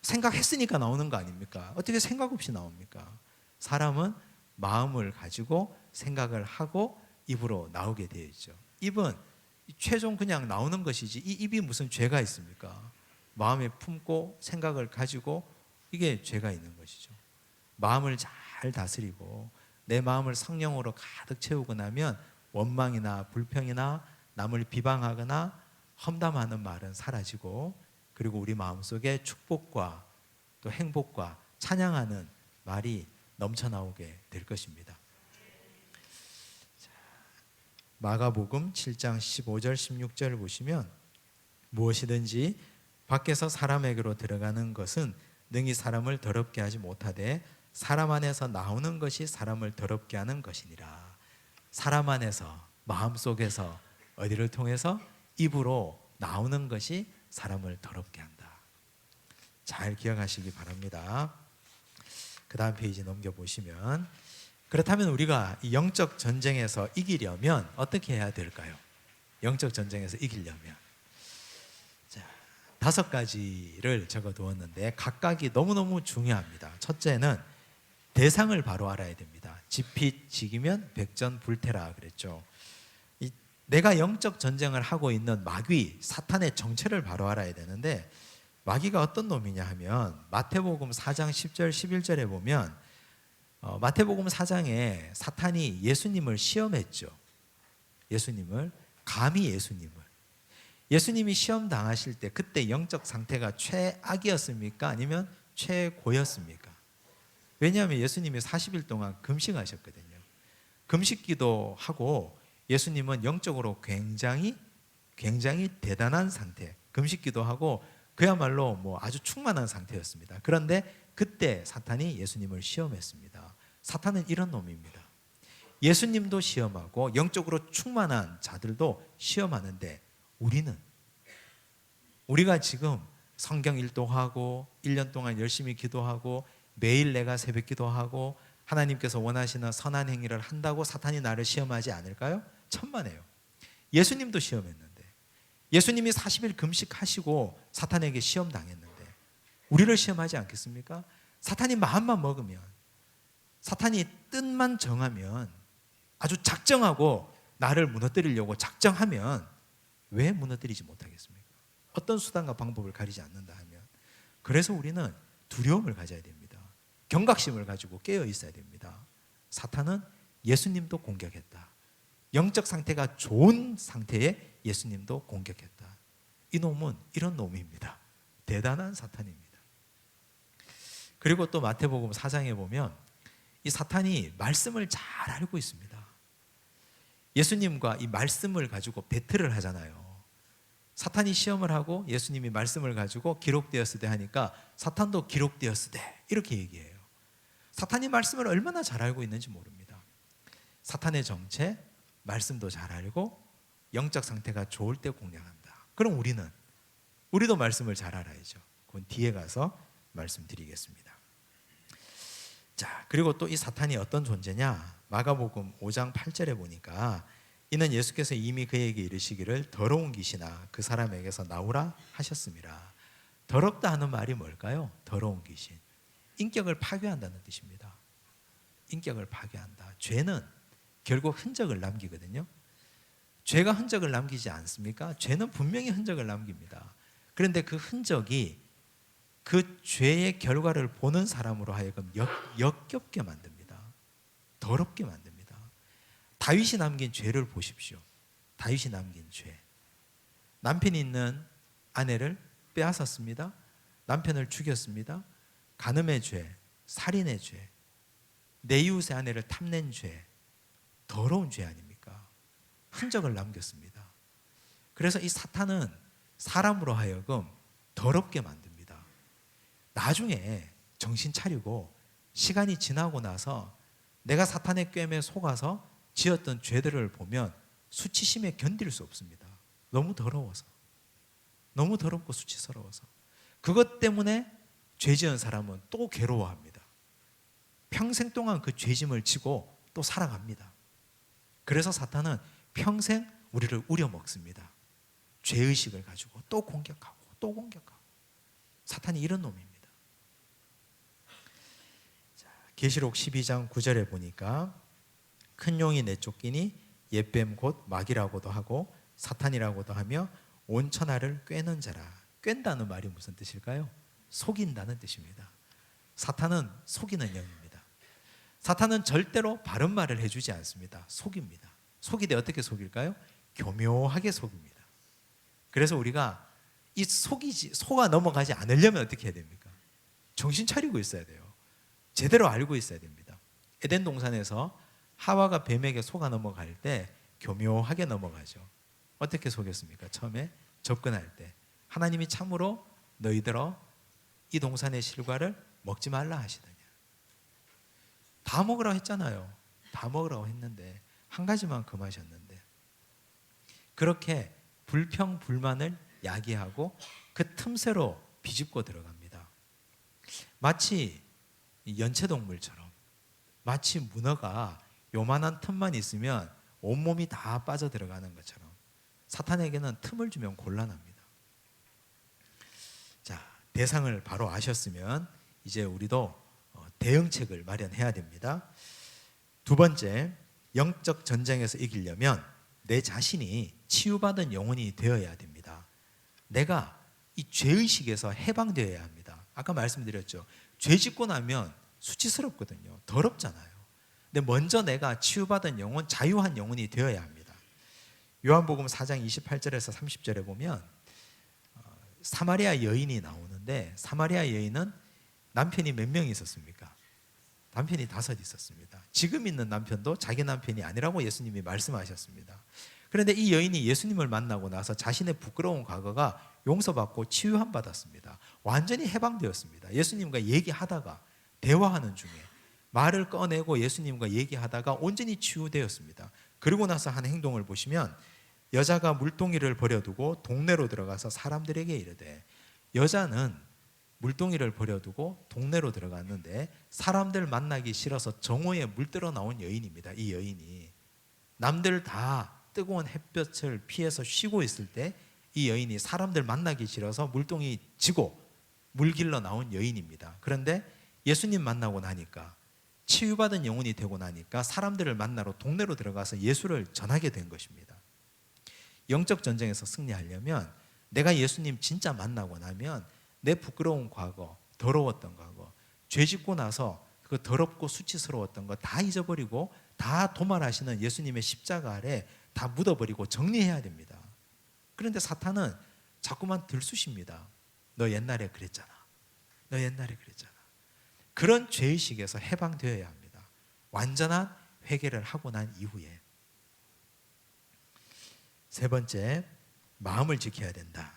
S1: 생각했으니까 나오는 거 아닙니까? 어떻게 생각 없이 나옵니까? 사람은 마음을 가지고 생각을 하고 입으로 나오게 되어 있죠. 입은 최종 그냥 나오는 것이지, 이 입이 무슨 죄가 있습니까? 마음에 품고 생각을 가지고, 이게 죄가 있는 것이죠. 마음을 잘 다스리고 내 마음을 성령으로 가득 채우고 나면 원망이나 불평이나 남을 비방하거나 험담하는 말은 사라지고, 그리고 우리 마음속에 축복과 또 행복과 찬양하는 말이 넘쳐나오게 될 것입니다. 마가복음 7장 15절 16절을 보시면, 무엇이든지 밖에서 사람에게로 들어가는 것은 능히 사람을 더럽게 하지 못하되 사람 안에서 나오는 것이 사람을 더럽게 하는 것이니라. 사람 안에서, 마음속에서, 어디를 통해서? 입으로 나오는 것이 사람을 더럽게 한다. 잘 기억하시기 바랍니다. 그 다음 페이지 넘겨보시면, 그렇다면 우리가 이 영적 전쟁에서 이기려면 어떻게 해야 될까요? 영적 전쟁에서 이기려면 5가지를 적어두었는데 각각이 너무너무 중요합니다. 첫째는 대상을 바로 알아야 됩니다. 지핏지기면 백전불태라 그랬죠. 내가 영적 전쟁을 하고 있는 마귀, 사탄의 정체를 바로 알아야 되는데, 마귀가 어떤 놈이냐 하면 마태복음 4장 10절 11절에 보면, 마태복음 4장에 사탄이 예수님을 시험했죠. 예수님을, 감히 예수님이 시험 당하실 때 그때 영적 상태가 최악이었습니까? 아니면 최고였습니까? 왜냐하면 예수님이 40일 동안 금식하셨거든요. 금식기도 하고 예수님은 영적으로 굉장히 대단한 상태, 금식기도 하고 그야말로 아주 충만한 상태였습니다. 그런데 그때 사탄이 예수님을 시험했습니다. 사탄은 이런 놈입니다. 예수님도 시험하고 영적으로 충만한 자들도 시험하는데, 우리가 지금 성경 일독하고 1년 동안 열심히 기도하고 매일 내가 새벽 기도하고 하나님께서 원하시는 선한 행위를 한다고 사탄이 나를 시험하지 않을까요? 천만에요. 예수님도 시험했는데, 예수님이 40일 금식하시고 사탄에게 시험 당했는데 우리를 시험하지 않겠습니까? 사탄이 마음만 먹으면, 사탄이 뜻만 정하면, 아주 작정하고 나를 무너뜨리려고 작정하면 왜 무너뜨리지 못하겠습니까? 어떤 수단과 방법을 가리지 않는다 하면. 그래서 우리는 두려움을 가져야 됩니다. 경각심을 가지고 깨어 있어야 됩니다. 사탄은 예수님도 공격했다. 영적 상태가 좋은 상태에 예수님도 공격했다. 이 놈은 이런 놈입니다. 대단한 사탄입니다. 그리고 또 마태복음 4장에 보면 이 사탄이 말씀을 잘 알고 있습니다. 예수님과 이 말씀을 가지고 배틀을 하잖아요. 사탄이 시험을 하고 예수님이 말씀을 가지고 기록되었으되 하니까 사탄도 기록되었으되 이렇게 얘기해요. 사탄이 말씀을 얼마나 잘 알고 있는지 모릅니다. 사탄의 정체, 말씀도 잘 알고 영적 상태가 좋을 때 공략한다. 그럼 우리도 말씀을 잘 알아야죠. 그건 뒤에 가서 말씀드리겠습니다. 자, 그리고 또 이 사탄이 어떤 존재냐? 마가복음 5장 8절에 보니까, 이는 예수께서 이미 그에게 이르시기를 더러운 귀신아 그 사람에게서 나오라 하셨습니다. 더럽다 하는 말이 뭘까요? 더러운 귀신, 인격을 파괴한다는 뜻입니다. 인격을 파괴한다. 죄는 결국 흔적을 남기거든요. 죄가 흔적을 남기지 않습니까? 죄는 분명히 흔적을 남깁니다. 그런데 그 흔적이 그 죄의 결과를 보는 사람으로 하여금 역겹게 만듭니다. 더럽게 만듭니다. 다윗이 남긴 죄를 보십시오. 다윗이 남긴 죄. 남편이 있는 아내를 빼앗았습니다. 남편을 죽였습니다. 간음의 죄, 살인의 죄, 내 이웃의 아내를 탐낸 죄, 더러운 죄 아닙니까? 흔적을 남겼습니다. 그래서 이 사탄은 사람으로 하여금 더럽게 만듭니다. 나중에 정신 차리고 시간이 지나고 나서 내가 사탄의 꿰매에 속아서 지었던 죄들을 보면 수치심에 견딜 수 없습니다. 너무 더러워서. 너무 더럽고 수치스러워서. 그것 때문에 죄 지은 사람은 또 괴로워합니다. 평생 동안 그 죄짐을 지고 또 살아갑니다. 그래서 사탄은 평생 우리를 우려먹습니다. 죄의식을 가지고 또 공격하고 또 공격하고. 사탄이 이런 놈입니다. 계시록 12장 9절에 보니까 큰 용이 내쫓기니 옛뱀 곧 마귀라고도 하고 사탄이라고도 하며 온 천하를 꿰는 자라. 꿰다는 말이 무슨 뜻일까요? 속인다는 뜻입니다. 사탄은 속이는 영입니다. 사탄은 절대로 바른 말을 해주지 않습니다. 속입니다. 속이되 어떻게 속일까요? 교묘하게 속입니다. 그래서 우리가 이 속아 넘어가지 않으려면 어떻게 해야 됩니까? 정신 차리고 있어야 돼요. 제대로 알고 있어야 됩니다. 에덴 동산에서 하와가 뱀에게 속아 넘어갈 때 교묘하게 넘어가죠. 어떻게 속였습니까? 처음에 접근할 때 하나님이 참으로 너희들어 이 동산의 실과를 먹지 말라 하시더냐. 다 먹으라고 했잖아요. 다 먹으라고 했는데 한 가지만 금하셨는데 그렇게 불평불만을 야기하고 그 틈새로 비집고 들어갑니다. 마치 연체동물처럼, 마치 문어가 요만한 틈만 있으면 온몸이 다 빠져 들어가는 것처럼 사탄에게는 틈을 주면 곤란합니다. 자, 대상을 바로 아셨으면 이제 우리도 대응책을 마련해야 됩니다. 두 번째, 영적 전쟁에서 이기려면 내 자신이 치유받은 영혼이 되어야 됩니다. 내가 이 죄의식에서 해방되어야 합니다. 아까 말씀드렸죠. 죄 짓고 나면 수치스럽거든요. 더럽잖아요. 근데 먼저 내가 치유받은 영혼, 자유한 영혼이 되어야 합니다. 요한복음 4장 28절에서 30절에 보면 사마리아 여인이 나오는데 사마리아 여인은 남편이 몇 명 있었습니까? 남편이 5 있었습니다. 지금 있는 남편도 자기 남편이 아니라고 예수님이 말씀하셨습니다. 그런데 이 여인이 예수님을 만나고 나서 자신의 부끄러운 과거가 용서받고 치유함 받았습니다. 완전히 해방되었습니다. 예수님과 얘기하다가 대화하는 중에 말을 꺼내고 예수님과 얘기하다가 온전히 치유되었습니다. 그리고 나서 한 행동을 보시면 여자가 물동이를 버려두고 동네로 들어가서 사람들에게 이르되, 여자는 물동이를 버려두고 동네로 들어갔는데 사람들 만나기 싫어서 정오에 물들어 나온 여인입니다. 이 여인이 남들 다 뜨거운 햇볕을 피해서 쉬고 있을 때 이 여인이 사람들 만나기 싫어서 물동이 지고 물 길러 나온 여인입니다. 그런데 예수님 만나고 나니까, 치유받은 영혼이 되고 나니까 사람들을 만나러 동네로 들어가서 예수를 전하게 된 것입니다. 영적 전쟁에서 승리하려면 내가 예수님 진짜 만나고 나면 내 부끄러운 과거, 더러웠던 과거, 죄 짓고 나서 그 더럽고 수치스러웠던 거 다 잊어버리고 다 도말하시는 예수님의 십자가 아래 다 묻어버리고 정리해야 됩니다. 그런데 사탄은 자꾸만 들쑤십니다. 너 옛날에 그랬잖아. 너 옛날에 그랬잖아. 그런 죄의식에서 해방되어야 합니다. 완전한 회개를 하고 난 이후에. 세 번째, 마음을 지켜야 된다.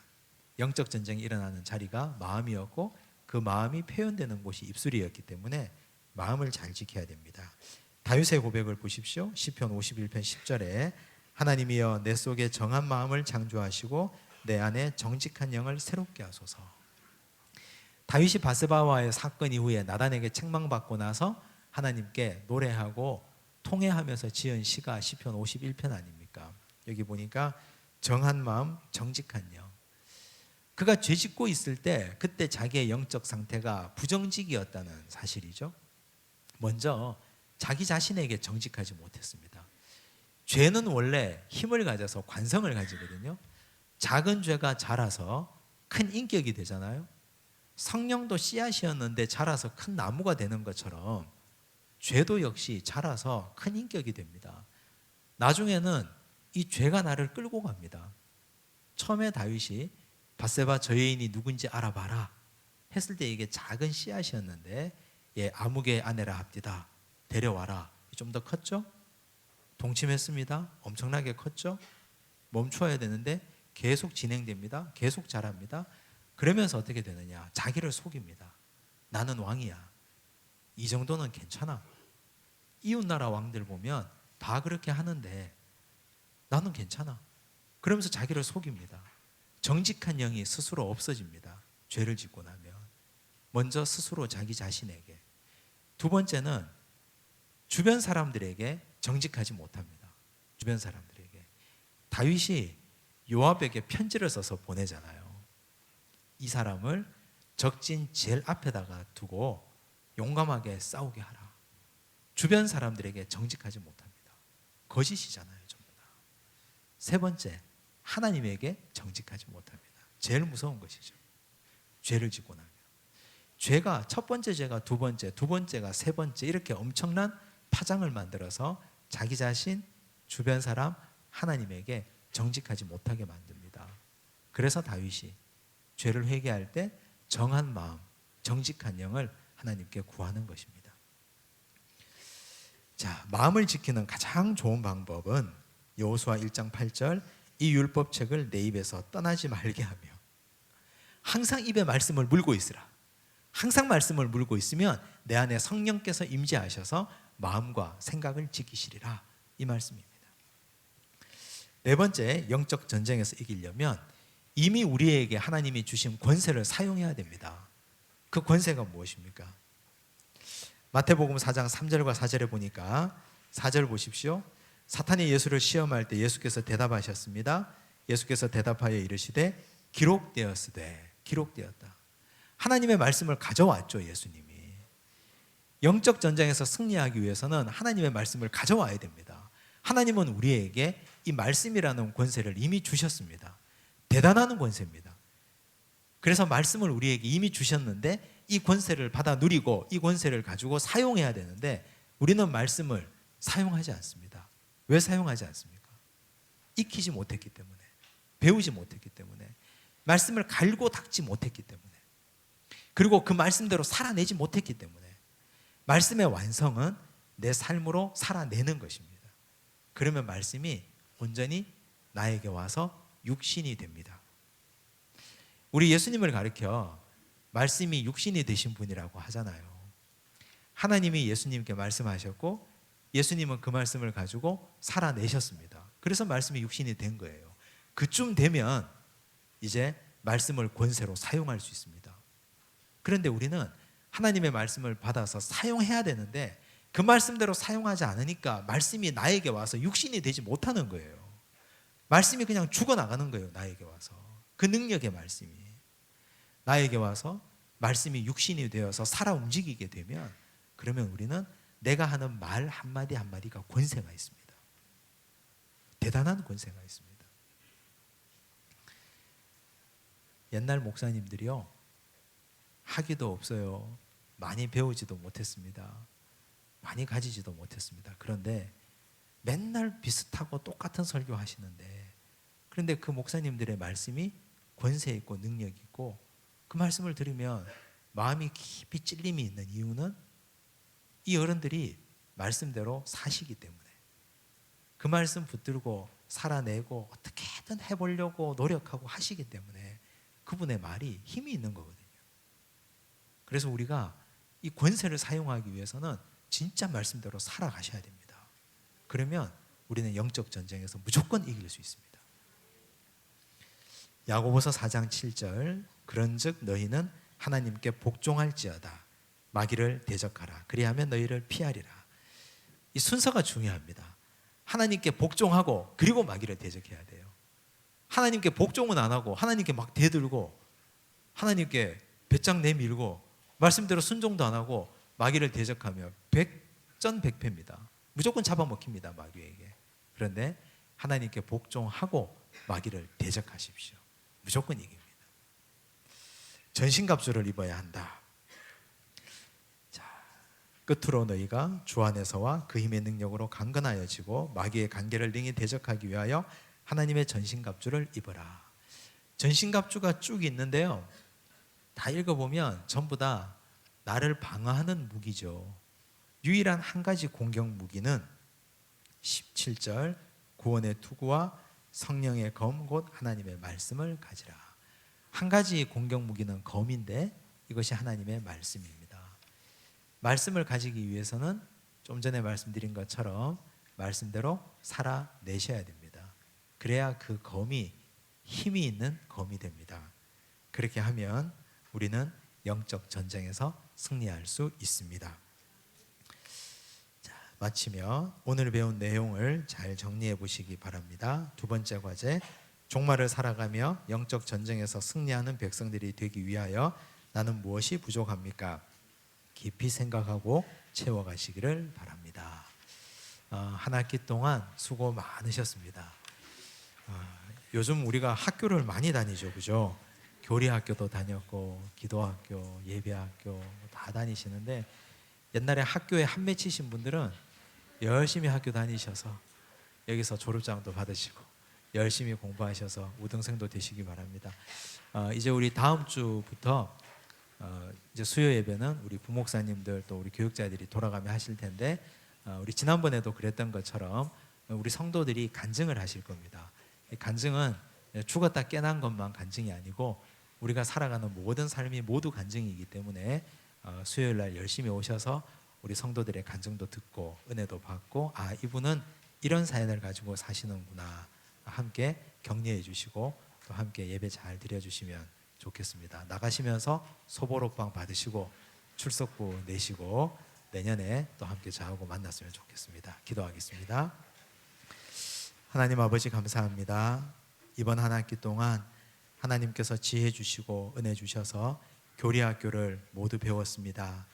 S1: 영적 전쟁이 일어나는 자리가 마음이었고 그 마음이 표현되는 곳이 입술이었기 때문에 마음을 잘 지켜야 됩니다. 다윗의 고백을 보십시오. 시편 51편 10절에 하나님이여 내 속에 정한 마음을 창조하시고 내 안에 정직한 영을 새롭게 하소서. 다윗이 바세바와의 사건 이후에 나단에게 책망받고 나서 하나님께 노래하고 통회하면서 지은 시가 시편 51편 아닙니까? 여기 보니까 정한 마음, 정직한 영. 그가 죄 짓고 있을 때 그때 자기의 영적 상태가 부정직이었다는 사실이죠. 먼저 자기 자신에게 정직하지 못했습니다. 죄는 원래 힘을 가져서 관성을 가지거든요. 작은 죄가 자라서 큰 인격이 되잖아요. 성령도 씨앗이었는데 자라서 큰 나무가 되는 것처럼 죄도 역시 자라서 큰 인격이 됩니다. 나중에는 이 죄가 나를 끌고 갑니다. 처음에 다윗이 바세바 저 여인이 누군지 알아봐라. 했을 때 이게 작은 씨앗이었는데 예, 아무개 아내라 합디다. 데려와라. 좀 더 컸죠? 동침했습니다. 엄청나게 컸죠? 멈춰야 되는데 계속 진행됩니다. 계속 자랍니다. 그러면서 어떻게 되느냐? 자기를 속입니다. 나는 왕이야. 이 정도는 괜찮아. 이웃나라 왕들 보면 다 그렇게 하는데 나는 괜찮아. 그러면서 자기를 속입니다. 정직한 영이 스스로 없어집니다. 죄를 짓고 나면. 먼저 스스로 자기 자신에게. 두 번째는 주변 사람들에게 정직하지 못합니다. 주변 사람들에게. 다윗이 요압에게 편지를 써서 보내잖아요. 이 사람을 적진 제일 앞에다가 두고 용감하게 싸우게 하라. 주변 사람들에게 정직하지 못합니다. 거짓이잖아요, 전부 다. 세 번째, 하나님에게 정직하지 못합니다. 제일 무서운 것이죠. 죄를 짓고 나면. 죄가 첫 번째 죄가 두 번째, 두 번째가 세 번째 이렇게 엄청난 파장을 만들어서 자기 자신, 주변 사람, 하나님에게 정직하지 못하게 만듭니다. 그래서 다윗이 죄를 회개할 때 정한 마음, 정직한 영을 하나님께 구하는 것입니다. 자, 마음을 지키는 가장 좋은 방법은 여호수아 1장 8절 이 율법책을 내 입에서 떠나지 말게 하며 항상 입에 말씀을 물고 있으라. 항상 말씀을 물고 있으면 내 안에 성령께서 임재하셔서 마음과 생각을 지키시리라. 이 말씀입니다. 네 번째, 영적 전쟁에서 이기려면 이미 우리에게 하나님이 주신 권세를 사용해야 됩니다. 그 권세가 무엇입니까? 마태복음 4장 3절과 4절에 보니까 4절 보십시오. 사탄이 예수를 시험할 때 예수께서 대답하셨습니다. 예수께서 대답하여 이르시되 기록되었으되. 기록되었다. 하나님의 말씀을 가져왔죠, 예수님이. 영적 전쟁에서 승리하기 위해서는 하나님의 말씀을 가져와야 됩니다. 하나님은 우리에게 이 말씀이라는 권세를 이미 주셨습니다. 대단한 권세입니다. 그래서 말씀을 우리에게 이미 주셨는데 이 권세를 받아 누리고 이 권세를 가지고 사용해야 되는데 우리는 말씀을 사용하지 않습니다. 왜 사용하지 않습니까? 익히지 못했기 때문에, 배우지 못했기 때문에, 말씀을 갈고 닦지 못했기 때문에, 그리고 그 말씀대로 살아내지 못했기 때문에. 말씀의 완성은 내 삶으로 살아내는 것입니다. 그러면 말씀이 온전히 나에게 와서 육신이 됩니다. 우리 예수님을 가리켜 말씀이 육신이 되신 분이라고 하잖아요. 하나님이 예수님께 말씀하셨고 예수님은 그 말씀을 가지고 살아내셨습니다. 그래서 말씀이 육신이 된 거예요. 그쯤 되면 이제 말씀을 권세로 사용할 수 있습니다. 그런데 우리는 하나님의 말씀을 받아서 사용해야 되는데 그 말씀대로 사용하지 않으니까 말씀이 나에게 와서 육신이 되지 못하는 거예요. 말씀이 그냥 죽어나가는 거예요. 나에게 와서. 그 능력의 말씀이 나에게 와서 말씀이 육신이 되어서 살아 움직이게 되면 그러면 우리는 내가 하는 말 한마디 한마디가 권세가 있습니다. 대단한 권세가 있습니다. 옛날 목사님들이요, 학위도 없어요. 많이 배우지도 못했습니다. 많이 가지지도 못했습니다. 그런데 맨날 비슷하고 똑같은 설교 하시는데, 그런데 그 목사님들의 말씀이 권세 있고 능력 있고 그 말씀을 들으면 마음이 깊이 찔림이 있는 이유는 이 어른들이 말씀대로 사시기 때문에, 그 말씀 붙들고 살아내고 어떻게든 해보려고 노력하고 하시기 때문에 그분의 말이 힘이 있는 거거든요. 그래서 우리가 이 권세를 사용하기 위해서는 진짜 말씀대로 살아가셔야 됩니다. 그러면 우리는 영적 전쟁에서 무조건 이길 수 있습니다. 야고보서 4장 7절 그런즉 너희는 하나님께 복종할지어다 마귀를 대적하라 그리하면 너희를 피하리라. 이 순서가 중요합니다. 하나님께 복종하고 그리고 마귀를 대적해야 돼요. 하나님께 복종은 안 하고 하나님께 막 대들고 하나님께 배짱 내밀고 말씀대로 순종도 안 하고 마귀를 대적하며 백전백패입니다. 무조건 잡아먹힙니다, 마귀에게. 그런데 하나님께 복종하고 마귀를 대적하십시오. 무조건 이깁니다. 전신갑주를 입어야 한다. 자, 끝으로 너희가 주 안에서와 그 힘의 능력으로 강건하여지고 마귀의 관계를 능히 대적하기 위하여 하나님의 전신갑주를 입어라. 전신갑주가 쭉 있는데요, 다 읽어보면 전부 다 나를 방어하는 무기죠. 유일한 한 가지 공격 무기는 17절 구원의 투구와 성령의 검 곧 하나님의 말씀을 가지라. 한 가지 공격 무기는 검인데 이것이 하나님의 말씀입니다. 말씀을 가지기 위해서는 좀 전에 말씀드린 것처럼 말씀대로 살아내셔야 됩니다. 그래야 그 검이 힘이 있는 검이 됩니다. 그렇게 하면 우리는 영적 전쟁에서 승리할 수 있습니다. 자, 마치며 오늘 배운 내용을 잘 정리해 보시기 바랍니다. 두 번째 과제, 종말을 살아가며 영적 전쟁에서 승리하는 백성들이 되기 위하여 나는 무엇이 부족합니까? 깊이 생각하고 채워가시기를 바랍니다. 한 학기 동안 수고 많으셨습니다. 요즘 우리가 학교를 많이 다니죠, 그죠? 교리학교도 다녔고 기도학교, 예배학교 다 다니시는데 옛날에 학교에 한 맺히신 분들은 열심히 학교 다니셔서 여기서 졸업장도 받으시고 열심히 공부하셔서 우등생도 되시기 바랍니다. 이제 우리 다음 주부터 이제 수요 예배는 우리 부목사님들 또 우리 교육자들이 돌아가며 하실 텐데 우리 지난번에도 그랬던 것처럼 우리 성도들이 간증을 하실 겁니다. 이 간증은 죽었다 깨난 것만 간증이 아니고 우리가 살아가는 모든 삶이 모두 간증이기 때문에 수요일 날 열심히 오셔서 우리 성도들의 간증도 듣고 은혜도 받고 이분은 이런 사연을 가지고 사시는구나 함께 격려해 주시고 또 함께 예배 잘 드려주시면 좋겠습니다. 나가시면서 소보로빵 받으시고 출석부 내시고 내년에 또 함께 저하고 만났으면 좋겠습니다. 기도하겠습니다. 하나님 아버지 감사합니다. 이번 한 학기 동안 하나님께서 지혜 주시고 은혜 주셔서 교리학교를 모두 배웠습니다.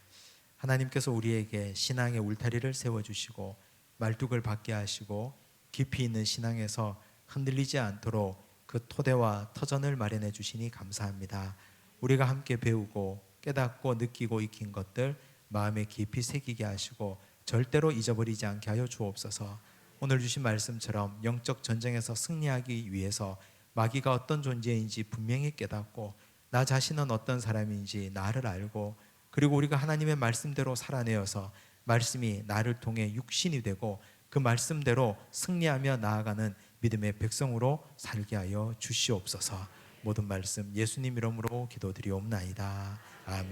S1: 하나님께서 우리에게 신앙의 울타리를 세워주시고 말뚝을 받게 하시고 깊이 있는 신앙에서 흔들리지 않도록 그 토대와 터전을 마련해 주시니 감사합니다. 우리가 함께 배우고 깨닫고 느끼고 익힌 것들 마음에 깊이 새기게 하시고 절대로 잊어버리지 않게 하여 주옵소서. 오늘 주신 말씀처럼 영적 전쟁에서 승리하기 위해서 마귀가 어떤 존재인지 분명히 깨닫고 나 자신은 어떤 사람인지 나를 알고 그리고 우리가 하나님의 말씀대로 살아내어서 말씀이 나를 통해 육신이 되고 그 말씀대로 승리하며 나아가는 믿음의 백성으로 살게 하여 주시옵소서. 모든 말씀 예수님 이름으로 기도드리옵나이다. 아멘.